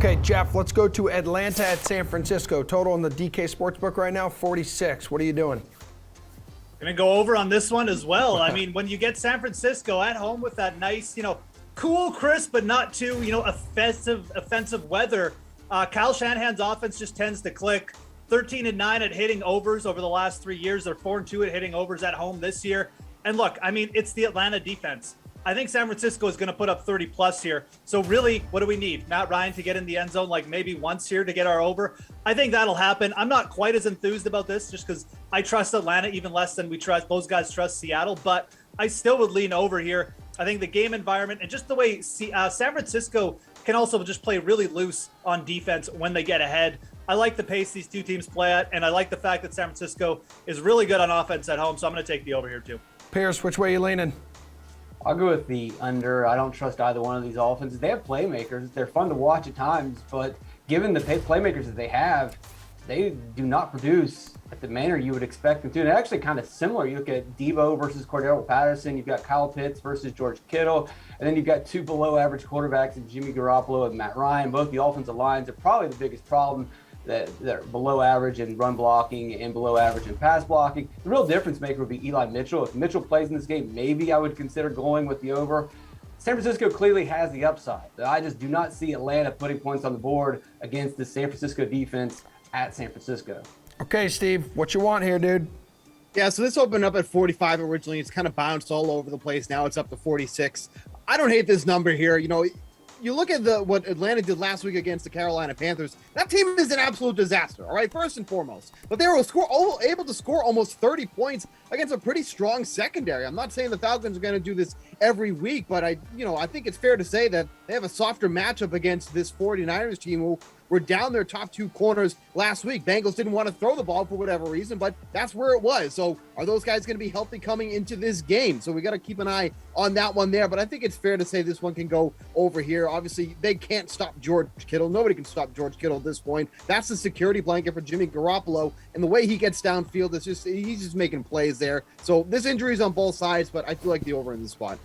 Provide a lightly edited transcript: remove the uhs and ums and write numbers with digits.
Okay, Geoff, let's go to Atlanta at San Francisco. Total in the DK Sportsbook right now, 46. What are you doing? Going to go over on this one as well. I mean, when you get San Francisco at home with that nice, cool, crisp, but not too, offensive weather, Kyle Shanahan's offense just tends to click. 13-9 at hitting overs over the last 3 years. They're 4-2 at hitting overs at home this year. And look, I mean, it's the Atlanta defense. I think San Francisco is going to put up 30 plus here. So really, what do we need? Matt Ryan to get in the end zone like maybe once here to get our over. I think that'll happen. I'm not quite as enthused about this just because I trust Atlanta even less than those guys trust Seattle, but I still would lean over here. I think the game environment and just the way San Francisco can also just play really loose on defense when they get ahead. I like the pace these two teams play at, and I like the fact that San Francisco is really good on offense at home, so I'm going to take the over here too. Pearce, which way are you leaning? I'll go with the under. I don't trust either one of these offenses. They have playmakers. They're fun to watch at times, but given the playmakers that they have, they do not produce at the manner you would expect them to. And they're actually kind of similar. You look at Debo versus Cordero Patterson. You've got Kyle Pitts versus George Kittle. And then you've got two below-average quarterbacks in Jimmy Garoppolo and Matt Ryan. Both the offensive lines are probably the biggest problem. That are below average in run blocking and below average in pass blocking. The real difference maker would be Eli Mitchell. If Mitchell plays in this game, maybe I would consider going with the over. San Francisco clearly has the upside. I just do not see Atlanta putting points on the board against the San Francisco defense at San Francisco. Okay, Steve, what you want here, dude? Yeah, so this opened up at 45 originally. It's kind of bounced all over the place. Now it's up to 46. I don't hate this number here. You look at what Atlanta did last week against the Carolina Panthers. That team is an absolute disaster, all right, first and foremost. But they were able to score almost 30 points against a pretty strong secondary. I'm not saying the Falcons are going to do this every week, but I think it's fair to say that they have a softer matchup against this 49ers team who were down their top two corners last week. Bengals didn't want to throw the ball for whatever reason, but that's where it was. So are those guys going to be healthy coming into this game? So we got to keep an eye on that one there, but I think it's fair to say this one can go over here. Obviously, they can't stop George Kittle. Nobody can stop George Kittle at this point. That's the security blanket for Jimmy Garoppolo, and the way he gets downfield, he's just making plays there. So this injury is on both sides, but I feel like the over in this spot.